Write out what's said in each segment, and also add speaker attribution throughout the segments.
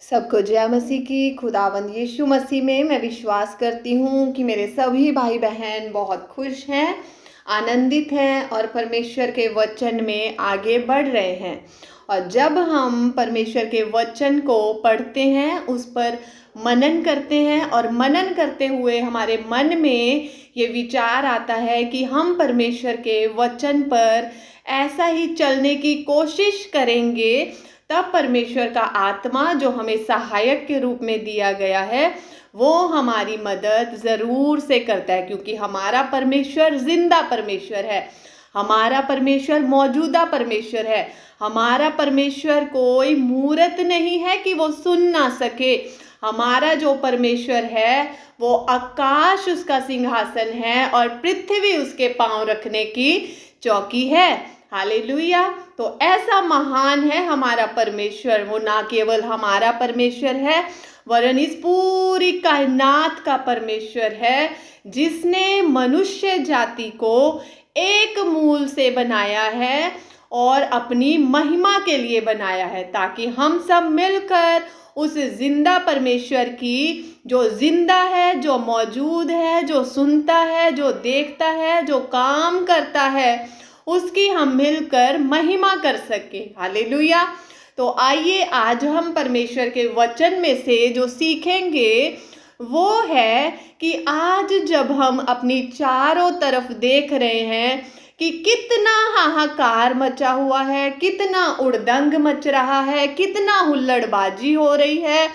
Speaker 1: सबको जय मसीह की। खुदावंद यीशु मसीह में मैं विश्वास करती हूँ कि मेरे सभी भाई बहन बहुत खुश हैं, आनंदित हैं और परमेश्वर के वचन में आगे बढ़ रहे हैं। और जब हम परमेश्वर के वचन को पढ़ते हैं, उस पर मनन करते हैं और मनन करते हुए हमारे मन में ये विचार आता है कि हम परमेश्वर के वचन पर ऐसा ही चलने की कोशिश करेंगे, तब परमेश्वर का आत्मा जो हमें सहायक के रूप में दिया गया है वो हमारी मदद ज़रूर से करता है, क्योंकि हमारा परमेश्वर जिंदा परमेश्वर है, हमारा परमेश्वर मौजूदा परमेश्वर है। हमारा परमेश्वर कोई मूर्त नहीं है कि वो सुन ना सके। हमारा जो परमेश्वर है वो आकाश उसका सिंहासन है और पृथ्वी उसके पांव रखने की चौकी है। हालेलुया। तो ऐसा महान है हमारा परमेश्वर। वो ना केवल हमारा परमेश्वर है वरन इस पूरी कायनात का परमेश्वर है, जिसने मनुष्य जाति को एक मूल से बनाया है और अपनी महिमा के लिए बनाया है, ताकि हम सब मिलकर उस जिंदा परमेश्वर की, जो जिंदा है, जो मौजूद है, जो सुनता है, जो देखता है, जो काम करता है, उसकी हम मिलकर महिमा कर सके। हालेलुया। तो आइए आज हम परमेश्वर के वचन में से जो सीखेंगे वो है कि आज जब हम अपनी चारों तरफ देख रहे हैं कि कितना हाहाकार मचा हुआ है, कितना उड़दंग मच रहा है, कितना हुल्लड़बाजी हो रही है,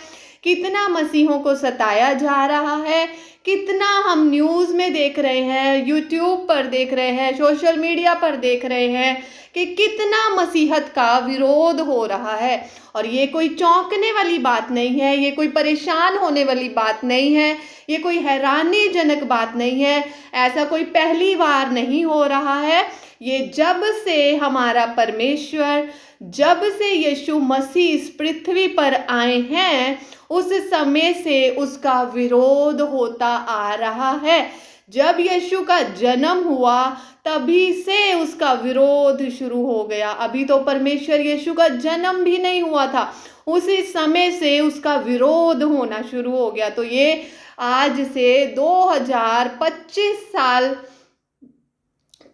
Speaker 1: कितना मसीहों को सताया जा रहा है, कितना हम न्यूज़ में देख रहे हैं, यूट्यूब पर देख रहे हैं, सोशल मीडिया पर देख रहे हैं कि कितना मसीहत का विरोध हो रहा है। और ये कोई चौंकने वाली बात नहीं है, ये कोई परेशान होने वाली बात नहीं है, ये कोई हैरानीजनक बात नहीं है। ऐसा कोई पहली बार नहीं हो रहा है। ये जब से हमारा परमेश्वर, जब से यीशु मसीह इस पृथ्वी पर आए हैं, उस समय से उसका विरोध होता आ रहा है। जब यीशु का जन्म हुआ तभी से उसका विरोध शुरू हो गया। अभी तो परमेश्वर यीशु का जन्म भी नहीं हुआ था, उसी समय से उसका विरोध होना शुरू हो गया। तो ये आज से 2025 साल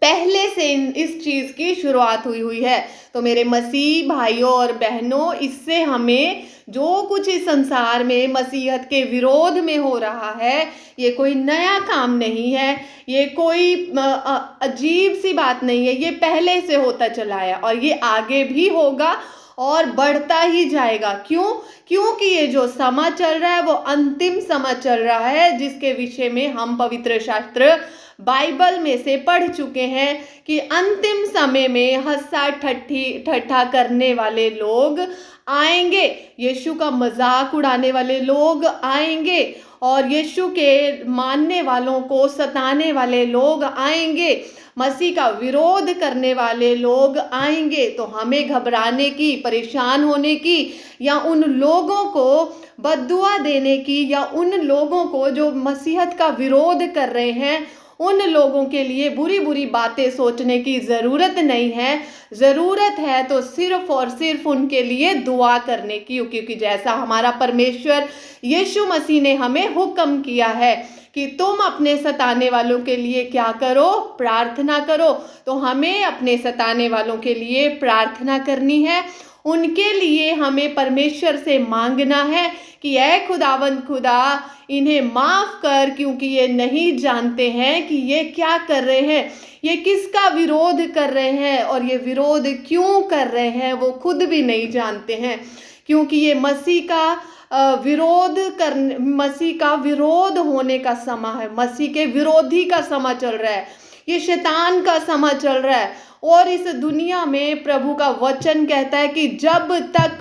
Speaker 1: पहले से इस चीज़ की शुरुआत हुई है। तो मेरे मसीह भाइयों और बहनों, इससे हमें जो कुछ इस संसार में मसीहत के विरोध में हो रहा है, ये कोई नया काम नहीं है, ये कोई अजीब सी बात नहीं है। ये पहले से होता चला है और ये आगे भी होगा और बढ़ता ही जाएगा। क्यों? क्योंकि ये जो समय चल रहा है वो अंतिम समय चल रहा है, जिसके विषय में हम पवित्र शास्त्र बाइबल में से पढ़ चुके हैं कि अंतिम समय में हंसा ठट्ठा करने वाले लोग आएंगे, यीशु का मजाक उड़ाने वाले लोग आएंगे और यीशु के मानने वालों को सताने वाले लोग आएंगे, मसीह का विरोध करने वाले लोग आएंगे। तो हमें घबराने की, परेशान होने की या उन लोगों को बद्दुआ देने की या उन लोगों को जो मसीहत का विरोध कर रहे हैं, उन लोगों के लिए बुरी बुरी बातें सोचने की ज़रूरत नहीं है। ज़रूरत है तो सिर्फ और सिर्फ उनके लिए दुआ करने की, क्योंकि जैसा हमारा परमेश्वर यीशु मसीह ने हमें हुक्म किया है कि तुम अपने सताने वालों के लिए क्या करो? प्रार्थना करो। तो हमें अपने सताने वालों के लिए प्रार्थना करनी है। उनके लिए हमें परमेश्वर से मांगना है कि ऐ खुदावंद खुदा, इन्हें माफ़ कर, क्योंकि ये नहीं जानते हैं कि ये क्या कर रहे हैं, ये किसका विरोध कर रहे हैं और ये विरोध क्यों कर रहे हैं वो खुद भी नहीं जानते हैं। क्योंकि ये मसीह का विरोध होने का समय है, मसीह के विरोधी का समय चल रहा है, ये शैतान का समय चल रहा है। और इस दुनिया में प्रभु का वचन कहता है कि जब तक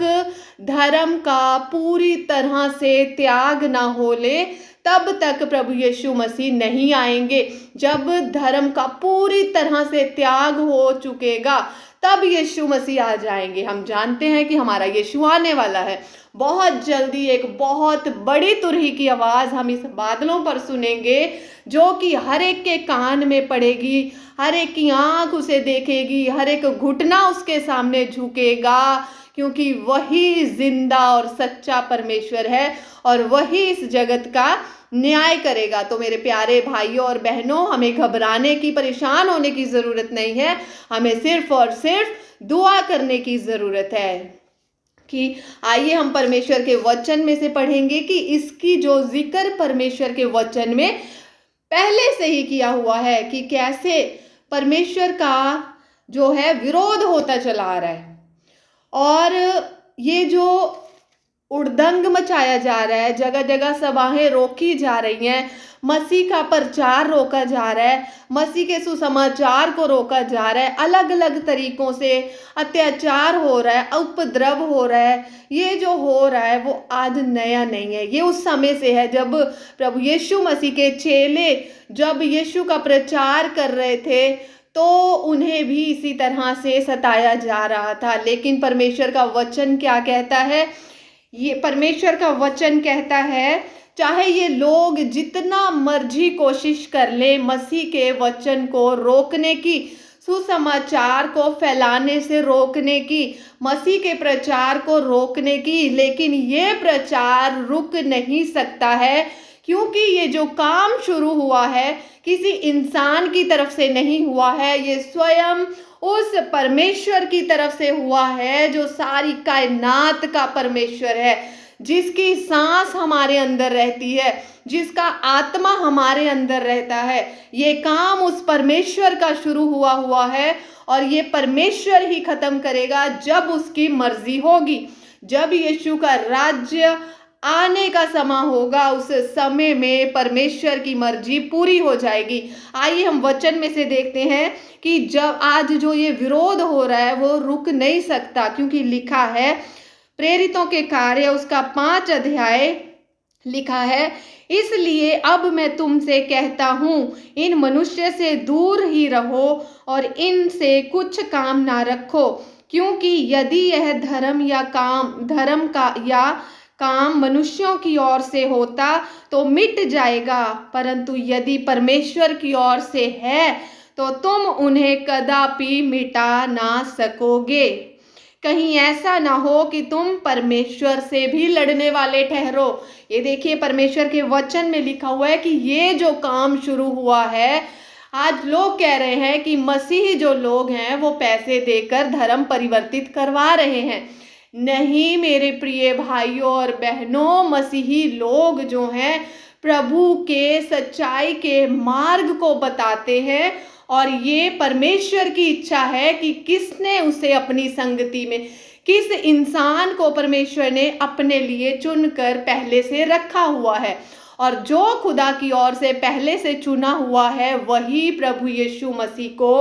Speaker 1: धर्म का पूरी तरह से त्याग ना हो ले, तब तक प्रभु यीशु मसीह नहीं आएंगे। जब धर्म का पूरी तरह से त्याग हो चुकेगा तब यीशु मसीह आ जाएंगे। हम जानते हैं कि हमारा यीशु आने वाला है। बहुत जल्दी एक बहुत बड़ी तुरही की आवाज़ हम इस बादलों पर सुनेंगे, जो कि हर एक के कान में पड़ेगी, हर एक की आँख उसे देखेगी, हर एक घुटना उसके सामने झुकेगा, क्योंकि वही जिंदा और सच्चा परमेश्वर है और वही इस जगत का न्याय करेगा। तो मेरे प्यारे भाइयों और बहनों, हमें घबराने की, परेशान होने की ज़रूरत नहीं है। हमें सिर्फ और सिर्फ दुआ करने की ज़रूरत है। कि आइए हम परमेश्वर के वचन में से पढ़ेंगे कि इसकी जो जिक्र परमेश्वर के वचन में पहले से ही किया हुआ है कि कैसे परमेश्वर का जो है विरोध होता चला आ रहा है और ये जो उड़दंग मचाया जा रहा है, जगह जगह सभाएं रोकी जा रही हैं, मसीह का प्रचार रोका जा रहा है, मसीह के सुसमाचार को रोका जा रहा है, अलग अलग तरीकों से अत्याचार हो रहा है, उपद्रव हो रहा है। ये जो हो रहा है वो आज नया नहीं है, ये उस समय से है जब प्रभु यीशु मसीह के चेले जब यीशु का प्रचार कर रहे थे तो उन्हें भी इसी तरह से सताया जा रहा था। लेकिन परमेश्वर का वचन क्या कहता है? ये परमेश्वर का वचन कहता है, चाहे ये लोग जितना मर्जी कोशिश कर ले मसीह के वचन को रोकने की, सुसमाचार को फैलाने से रोकने की, मसीह के प्रचार को रोकने की, लेकिन ये प्रचार रुक नहीं सकता है, क्योंकि ये जो काम शुरू हुआ है किसी इंसान की तरफ से नहीं हुआ है, ये स्वयं उस परमेश्वर की तरफ से हुआ है जो सारी कायनात का परमेश्वर है, जिसकी सांस हमारे अंदर रहती है, जिसका आत्मा हमारे अंदर रहता है। ये काम उस परमेश्वर का शुरू हुआ है और ये परमेश्वर ही खत्म करेगा जब उसकी मर्जी होगी। जब यीशु का राज्य आने का समय होगा, उस समय में परमेश्वर की मर्जी पूरी हो जाएगी। आइए हम वचन में से देखते हैं कि जब आज जो ये विरोध हो रहा है वो रुक नहीं सकता, क्योंकि लिखा है प्रेरितों के कार्य उसका 5 अध्याय लिखा है, इसलिए अब मैं तुमसे कहता हूँ, इन मनुष्य से दूर ही रहो और इनसे कुछ काम ना रखो, क्योंकि यदि यह धर्म का काम मनुष्यों की ओर से होता तो मिट जाएगा, परंतु यदि परमेश्वर की ओर से है तो तुम उन्हें कदापि मिटा ना सकोगे। कहीं ऐसा ना हो कि तुम परमेश्वर से भी लड़ने वाले ठहरो। ये देखिए परमेश्वर के वचन में लिखा हुआ है कि ये जो काम शुरू हुआ है, आज लोग कह रहे हैं कि मसीही जो लोग हैं वो पैसे देकर धर्म परिवर्तित करवा रहे हैं। नहीं मेरे प्रिय भाइयों और बहनों, मसीही लोग जो हैं प्रभु के सच्चाई के मार्ग को बताते हैं और ये परमेश्वर की इच्छा है कि किसने उसे अपनी संगति में, किस इंसान को परमेश्वर ने अपने लिए चुनकर पहले से रखा हुआ है। और जो खुदा की ओर से पहले से चुना हुआ है वही प्रभु यीशु मसीह को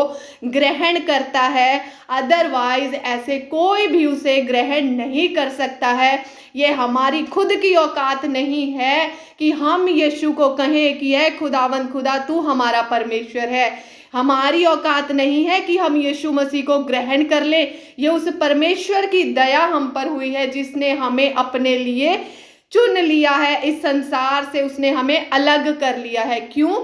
Speaker 1: ग्रहण करता है, अदरवाइज ऐसे कोई भी उसे ग्रहण नहीं कर सकता है। ये हमारी खुद की औकात नहीं है कि हम यीशु को कहें कि ऐ खुदावंद खुदा तू हमारा परमेश्वर है। हमारी औकात नहीं है कि हम यीशु मसीह को ग्रहण कर ले। ये उस परमेश्वर की दया हम पर हुई है जिसने हमें अपने लिए चुन लिया है, इस संसार से उसने हमें अलग कर लिया है। क्यों?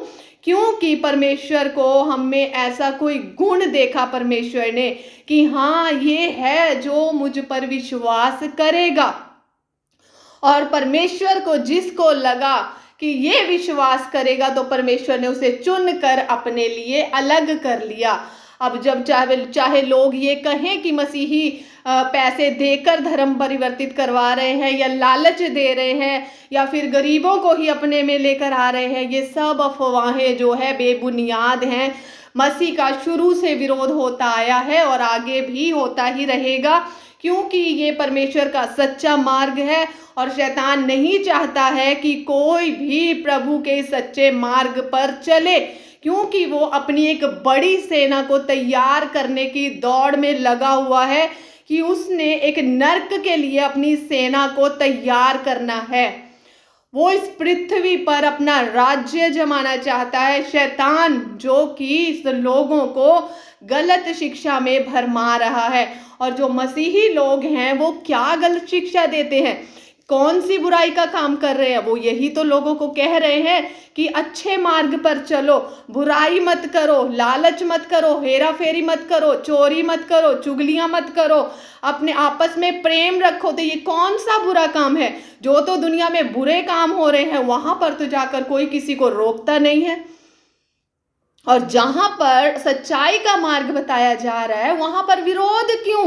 Speaker 1: क्योंकि परमेश्वर को हम में ऐसा कोई गुण देखा परमेश्वर ने कि हाँ ये है जो मुझ पर विश्वास करेगा। और परमेश्वर को जिसको लगा कि ये विश्वास करेगा तो परमेश्वर ने उसे चुनकर अपने लिए अलग कर लिया। अब जब चाहे लोग ये कहें कि मसीही पैसे देकर धर्म परिवर्तित करवा रहे हैं या लालच दे रहे हैं या फिर गरीबों को ही अपने में लेकर आ रहे हैं, ये सब अफवाहें जो है बेबुनियाद हैं। मसीह का शुरू से विरोध होता आया है और आगे भी होता ही रहेगा, क्योंकि ये परमेश्वर का सच्चा मार्ग है और शैतान नहीं चाहता है कि कोई भी प्रभु के सच्चे मार्ग पर चले, क्योंकि वो अपनी एक बड़ी सेना को तैयार करने की दौड़ में लगा हुआ है कि उसने एक नर्क के लिए अपनी सेना को तैयार करना है। वो इस पृथ्वी पर अपना राज्य जमाना चाहता है। शैतान जो कि इस लोगों को गलत शिक्षा में भरमा रहा है, और जो मसीही लोग हैं वो क्या गलत शिक्षा देते हैं, कौन सी बुराई का काम कर रहे हैं? वो यही तो लोगों को कह रहे हैं कि अच्छे मार्ग पर चलो, बुराई मत करो, लालच मत करो, हेरा फेरी मत करो, चोरी मत करो, चुगलियां मत करो, अपने आपस में प्रेम रखो। तो ये कौन सा बुरा काम है? जो तो दुनिया में बुरे काम हो रहे हैं वहां पर तो जाकर कोई किसी को रोकता नहीं है, और जहां पर सच्चाई का मार्ग बताया जा रहा है वहां पर विरोध क्यों?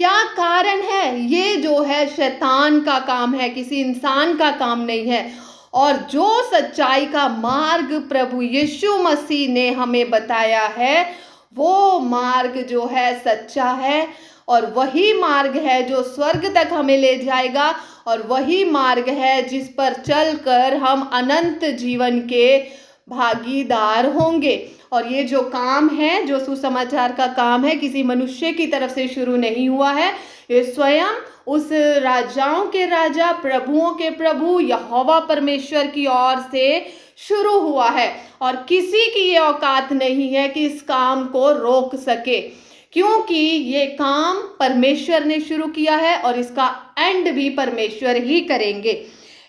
Speaker 1: क्या कारण है? ये जो है शैतान का काम है, किसी इंसान का काम नहीं है। और जो सच्चाई का मार्ग प्रभु यीशु मसीह ने हमें बताया है वो मार्ग जो है सच्चा है, और वही मार्ग है जो स्वर्ग तक हमें ले जाएगा, और वही मार्ग है जिस पर चलकर हम अनंत जीवन के भागीदार होंगे। और ये जो काम है, जो सुसमाचार का काम है, किसी मनुष्य की तरफ से शुरू नहीं हुआ है, ये स्वयं उस राजाओं के राजा, प्रभुओं के प्रभु यहोवा परमेश्वर की ओर से शुरू हुआ है, और किसी की ये औकात नहीं है कि इस काम को रोक सके, क्योंकि ये काम परमेश्वर ने शुरू किया है और इसका एंड भी परमेश्वर ही करेंगे।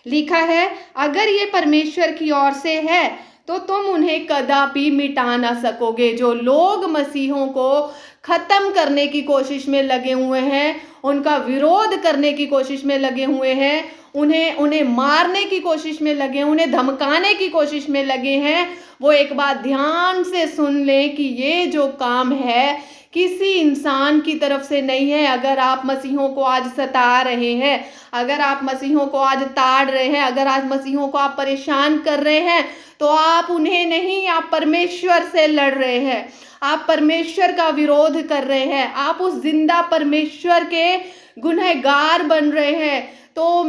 Speaker 1: लिखा है, अगर ये परमेश्वर की ओर से है तो तुम उन्हें कदापि मिटा ना सकोगे। जो लोग मसीहों को खत्म करने की कोशिश में लगे हुए हैं, उनका विरोध करने की कोशिश में लगे हुए हैं, उन्हें मारने की कोशिश में लगे हैं, उन्हें धमकाने की कोशिश में लगे हैं, वो एक बात ध्यान से सुन लें कि ये जो काम है किसी इंसान की तरफ से नहीं है। अगर आप मसीहों को आज सता रहे हैं, अगर आप मसीहों को आज ताड़ रहे हैं, अगर आज मसीहों को आप परेशान कर रहे हैं, तो आप उन्हें नहीं, आप परमेश्वर से लड़ रहे हैं, आप परमेश्वर का विरोध कर रहे हैं, आप उस जिंदा परमेश्वर के गुनहगार बन रहे हैं। तो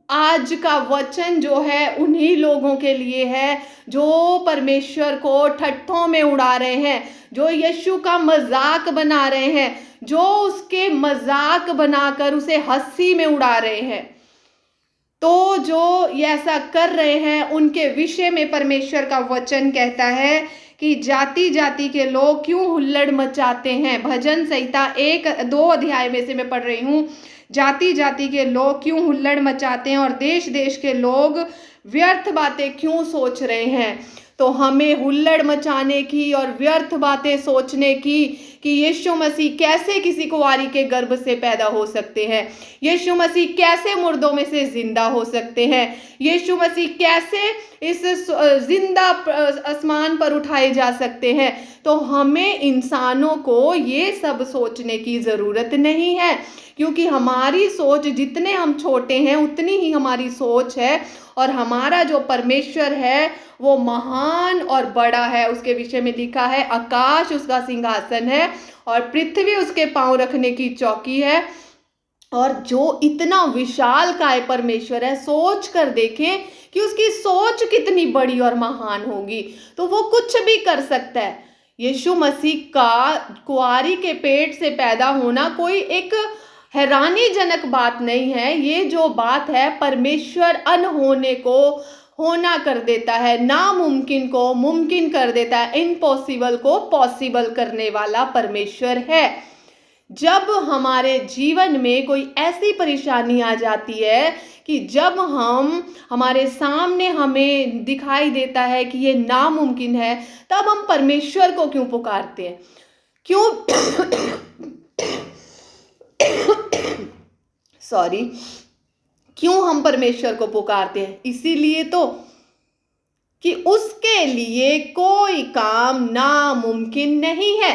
Speaker 1: आज का वचन जो है उन्हीं लोगों के लिए है जो परमेश्वर को ठट्ठों में उड़ा रहे हैं, जो यीशु का मजाक बना रहे हैं, जो उसके मजाक बनाकर उसे हंसी में उड़ा रहे हैं। तो जो ये ऐसा कर रहे हैं उनके विषय में परमेश्वर का वचन कहता है कि जाति जाति के लोग क्यों हुल्लड़ मचाते हैं। भजन संहिता 1-2 अध्याय में से मैं पढ़ रही हूँ। जाति जाति के लोग क्यों हुल्लड़ मचाते हैं और देश देश के लोग व्यर्थ बातें क्यों सोच रहे हैं। तो हमें हुल्लड़ मचाने की और व्यर्थ बातें सोचने की कि यीशु मसीह कैसे किसी कुंवारी के गर्भ से पैदा हो सकते हैं, यीशु मसीह कैसे मुर्दों में से जिंदा हो सकते हैं, यीशु मसीह कैसे इस जिंदा आसमान पर उठाए जा सकते हैं। तो हमें इंसानों को ये सब सोचने की ज़रूरत नहीं है, क्योंकि हमारी सोच, जितने हम छोटे हैं उतनी ही हमारी सोच है, और हमारा जो परमेश्वर है वो महान और बड़ा है। उसके विषय में लिखा है, आकाश उसका सिंहासन है और पृथ्वी उसके पांव रखने की चौकी है। और जो इतना विशाल काय परमेश्वर है, सोच कर देखें कि उसकी सोच कितनी बड़ी और महान होगी, तो वो कुछ भी कर सकता है। यीशु मसीह का कुंवारी के पेट से पैदा होना कोई एक हैरानीजनक बात नहीं है। ये जो बात है, परमेश्वर अनहोने को होना कर देता है, नामुमकिन को मुमकिन कर देता है, इम्पॉसिबल को पॉसिबल करने वाला परमेश्वर है। जब हमारे जीवन में कोई ऐसी परेशानी आ जाती है कि जब हमारे सामने हमें दिखाई देता है कि ये नामुमकिन है, तब हम परमेश्वर को क्यों पुकारते हैं? क्यों क्यों हम परमेश्वर को पुकारते हैं? इसीलिए तो कि उसके लिए कोई काम नामुमकिन नहीं है।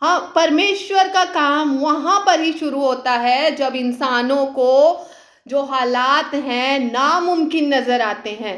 Speaker 1: हाँ, परमेश्वर का काम वहां पर ही शुरू होता है जब इंसानों को जो हालात हैं नामुमकिन नजर आते हैं।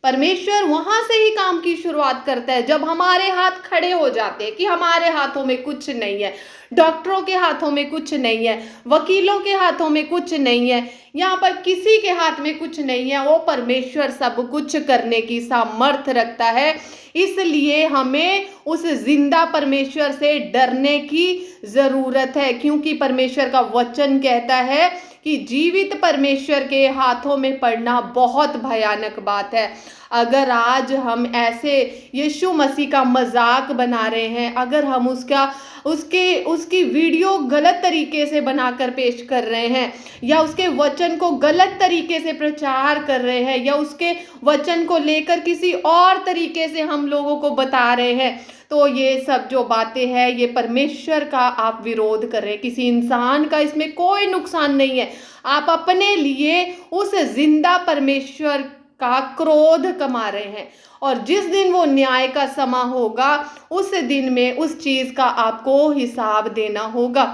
Speaker 1: परमेश्वर वहां से ही काम की शुरुआत करता है, जब हमारे हाथ खड़े हो जाते हैं कि हमारे हाथों में कुछ नहीं है, डॉक्टरों के हाथों में कुछ नहीं है, वकीलों के हाथों में कुछ नहीं है, यहाँ पर किसी के हाथ में कुछ नहीं है। वो परमेश्वर सब कुछ करने की सामर्थ रखता है। इसलिए हमें उस जिंदा परमेश्वर से डरने की जरूरत है, क्योंकि परमेश्वर का वचन कहता है कि जीवित परमेश्वर के हाथों में पड़ना बहुत भयानक बात है। अगर आज हम ऐसे यीशु मसीह का मजाक बना रहे हैं, अगर हम उसकी वीडियो गलत तरीके से बनाकर पेश कर रहे हैं, या उसके वचन को गलत तरीके से प्रचार कर रहे हैं, या उसके वचन को लेकर किसी और तरीके से हम लोगों को बता रहे हैं, तो ये सब जो बातें हैं ये परमेश्वर का आप विरोध कर रहे हैं। किसी इंसान का इसमें कोई नुकसान नहीं है। आप अपने लिए उस जिंदा परमेश्वर का क्रोध कमा रहे हैं, और जिस दिन वो न्याय का समा होगा उस दिन में उस चीज का आपको हिसाब देना होगा।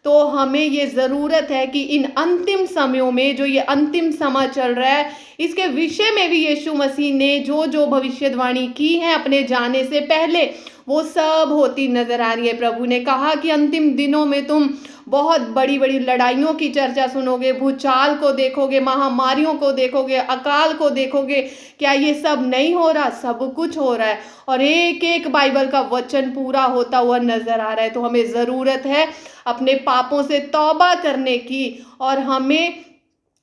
Speaker 1: तो हमें ये ज़रूरत है कि इन अंतिम समयों में, जो ये अंतिम समय चल रहा है, इसके विषय में भी यीशु मसीह ने जो जो भविष्यवाणी की है अपने जाने से पहले, वो सब होती नजर आ रही है। प्रभु ने कहा कि अंतिम दिनों में तुम बहुत बड़ी बड़ी लड़ाइयों की चर्चा सुनोगे, भूचाल को देखोगे, महामारियों को देखोगे, अकाल को देखोगे। क्या ये सब नहीं हो रहा? सब कुछ हो रहा है, और एक एक बाइबल का वचन पूरा होता हुआ नजर आ रहा है। तो हमें ज़रूरत है अपने पापों से तौबा करने की, और हमें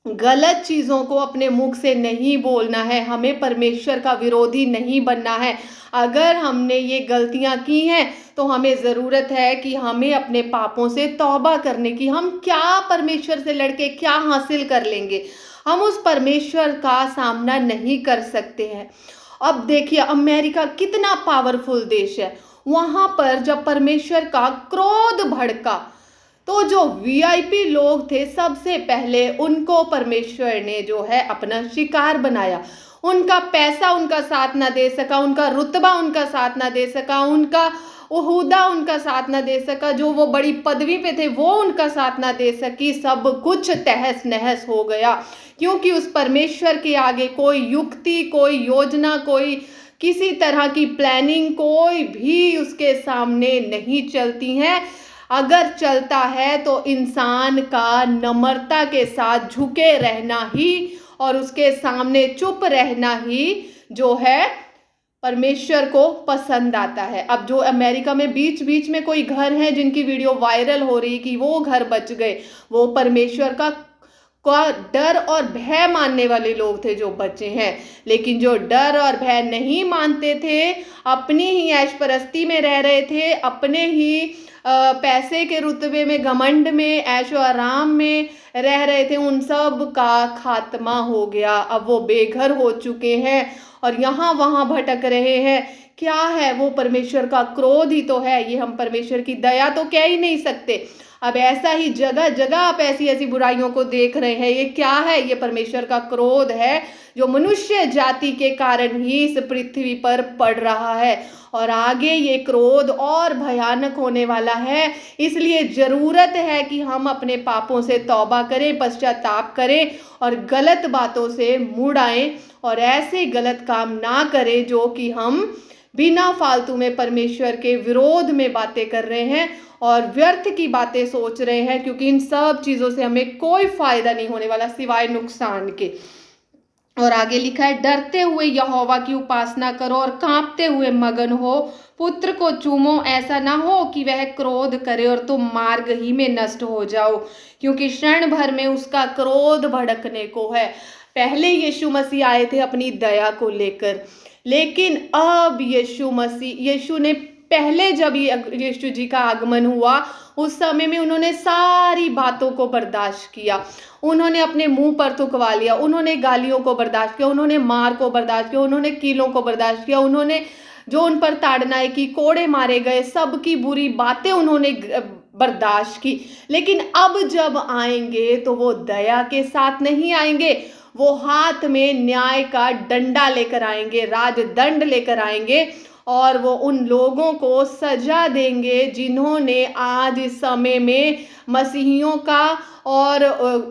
Speaker 1: गलत चीज़ों को अपने मुख से नहीं बोलना है। हमें परमेश्वर का विरोधी नहीं बनना है। अगर हमने ये गलतियां की हैं तो हमें ज़रूरत है कि हमें अपने पापों से तौबा करने की। हम क्या परमेश्वर से लड़के क्या हासिल कर लेंगे? हम उस परमेश्वर का सामना नहीं कर सकते हैं। अब देखिए, अमेरिका कितना पावरफुल देश है। वहां पर जब परमेश्वर का क्रोध भड़का तो जो वीआईपी लोग थे, सबसे पहले उनको परमेश्वर ने जो है अपना शिकार बनाया। उनका पैसा उनका साथ ना दे सका, उनका रुतबा उनका साथ ना दे सका, उनका ओहदा उनका साथ ना दे सका, जो वो बड़ी पदवी पे थे वो उनका साथ ना दे सकी। सब कुछ तहस नहस हो गया, क्योंकि उस परमेश्वर के आगे कोई युक्ति, कोई योजना, कोई किसी तरह की प्लानिंग, कोई भी उसके सामने नहीं चलती है। अगर चलता है तो इंसान का नम्रता के साथ झुके रहना ही और उसके सामने चुप रहना ही जो है परमेश्वर को पसंद आता है। अब जो अमेरिका में बीच बीच में कोई घर है जिनकी वीडियो वायरल हो रही कि वो घर बच गए, वो परमेश्वर का डर और भय मानने वाले लोग थे जो बचे हैं। लेकिन जो डर और भय नहीं मानते थे, अपनी ही ऐश परस्ती में रह रहे थे, अपने ही पैसे के रुतबे में, घमंड में, ऐशो आराम में रह रहे थे, उन सब का खात्मा हो गया। अब वो बेघर हो चुके हैं और यहाँ वहाँ भटक रहे हैं। क्या है वो? परमेश्वर का क्रोध ही तो है। ये हम परमेश्वर की दया तो कह ही नहीं सकते। अब ऐसा ही जगह जगह आप ऐसी ऐसी बुराइयों को देख रहे हैं। ये क्या है? ये परमेश्वर का क्रोध है, जो मनुष्य जाति के कारण ही इस पृथ्वी पर पड़ रहा है, और आगे ये क्रोध और भयानक होने वाला है। इसलिए जरूरत है कि हम अपने पापों से तौबा करें, पश्चाताप करें और गलत बातों से मुड़ आएं, और ऐसे गलत काम ना करें जो कि हम बिना फालतू में परमेश्वर के विरोध में बातें कर रहे हैं और व्यर्थ की बातें सोच रहे हैं, क्योंकि इन सब चीज़ों से हमें कोई फायदा नहीं होने वाला सिवाय नुकसान के। और आगे लिखा है, डरते हुए यहोवा की उपासना करो और कांपते हुए मगन हो। पुत्र को चूमो, ऐसा ना हो कि वह क्रोध करे और तुम मार्ग ही में नष्ट हो जाओ, क्योंकि क्षण भर में उसका क्रोध भड़कने को है। पहले यीशु मसीह आए थे अपनी दया को लेकर, लेकिन अब यीशु ने पहले जब यीशु जी का आगमन हुआ उस समय में उन्होंने सारी बातों को बर्दाश्त किया। उन्होंने अपने मुंह पर थुकवा लिया, उन्होंने गालियों को बर्दाश्त किया, उन्होंने मार को बर्दाश्त किया, उन्होंने कीलों को बर्दाश्त किया, उन्होंने जो उन पर ताड़नाएं की, कोड़े मारे गए, सबकी बुरी बातें उन्होंने बर्दाश्त की। लेकिन अब जब आएंगे तो वो दया के साथ नहीं आएंगे, वो हाथ में न्याय का डंडा लेकर आएंगे, राजदंड लेकर आएंगे, और वो उन लोगों को सजा देंगे जिन्होंने आज इस समय में मसीहियों का और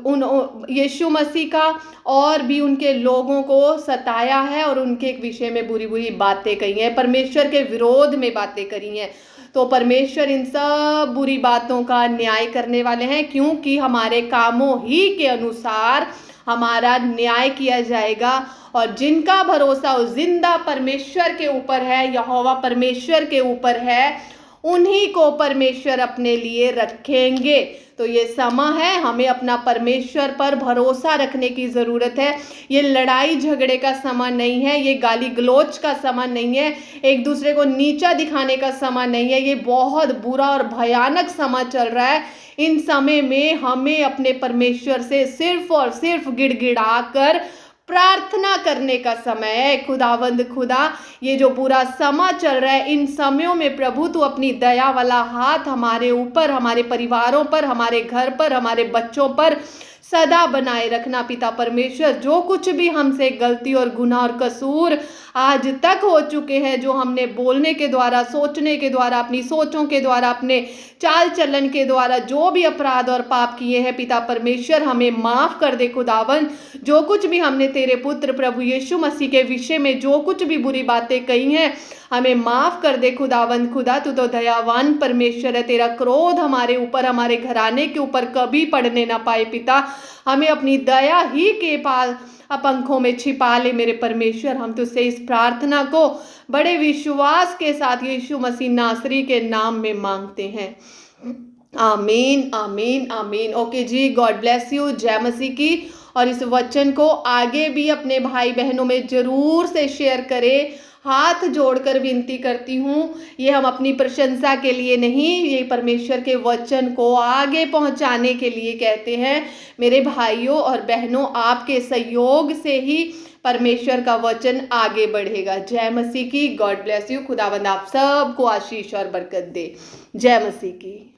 Speaker 1: उन यीशु मसीह का और भी उनके लोगों को सताया है और उनके विषय में बुरी बुरी बातें कही हैं, परमेश्वर के विरोध में बातें करी हैं। तो परमेश्वर इन सब बुरी बातों का न्याय करने वाले हैं, क्योंकि हमारे कामों ही के अनुसार हमारा न्याय किया जाएगा। और जिनका भरोसा उस जिंदा परमेश्वर के ऊपर है, यहोवा परमेश्वर के ऊपर है, उन्हीं को परमेश्वर अपने लिए रखेंगे। तो ये समय है, हमें अपना परमेश्वर पर भरोसा रखने की ज़रूरत है। ये लड़ाई झगड़े का समय नहीं है, ये गाली गलौज का समय नहीं है, एक दूसरे को नीचा दिखाने का समय नहीं है। ये बहुत बुरा और भयानक समय चल रहा है। इन समय में हमें अपने परमेश्वर से सिर्फ और सिर्फ गिड़गिड़ा कर प्रार्थना करने का समय है। खुदावंद खुदा, ये जो बुरा समय चल रहा है, इन समयों में प्रभु तू अपनी दया वाला हाथ हमारे ऊपर, हमारे परिवारों पर, हमारे घर पर, हमारे बच्चों पर सदा बनाए रखना पिता परमेश्वर। जो कुछ भी हमसे गलती और गुनाह और कसूर आज तक हो चुके हैं, जो हमने बोलने के द्वारा, सोचने के द्वारा, अपनी सोचों के द्वारा, अपने चाल चलन के द्वारा जो भी अपराध और पाप किए हैं पिता परमेश्वर, हमें माफ कर दे खुदावन। जो कुछ भी हमने तेरे पुत्र प्रभु यीशु मसीह के विषय में जो कुछ भी बुरी बातें कही हैं, हमें माफ कर दे खुदावंद खुदा। तू तो दयावान परमेश्वर है, तेरा क्रोध हमारे ऊपर, हमारे घराने के ऊपर कभी पड़ने ना पाए पिता। हमें अपनी दया ही के पास पंखों में छिपा ले मेरे परमेश्वर। हम तुझसे इस प्रार्थना को बड़े विश्वास के साथ यीशु मसीह नासरी के नाम में मांगते हैं। आमीन आमीन आमीन। ओके जी, गॉड ब्लेस यू। जय मसीह की। और इस वचन को आगे भी अपने भाई बहनों में जरूर से शेयर करें। हाथ जोड़कर विनती करती हूँ, ये हम अपनी प्रशंसा के लिए नहीं, ये परमेश्वर के वचन को आगे पहुँचाने के लिए कहते हैं। मेरे भाइयों और बहनों, आपके सहयोग से ही परमेश्वर का वचन आगे बढ़ेगा। जय मसीह की। God bless you. खुदावंद आप सबको आशीष और बरकत दे। जय मसीह की।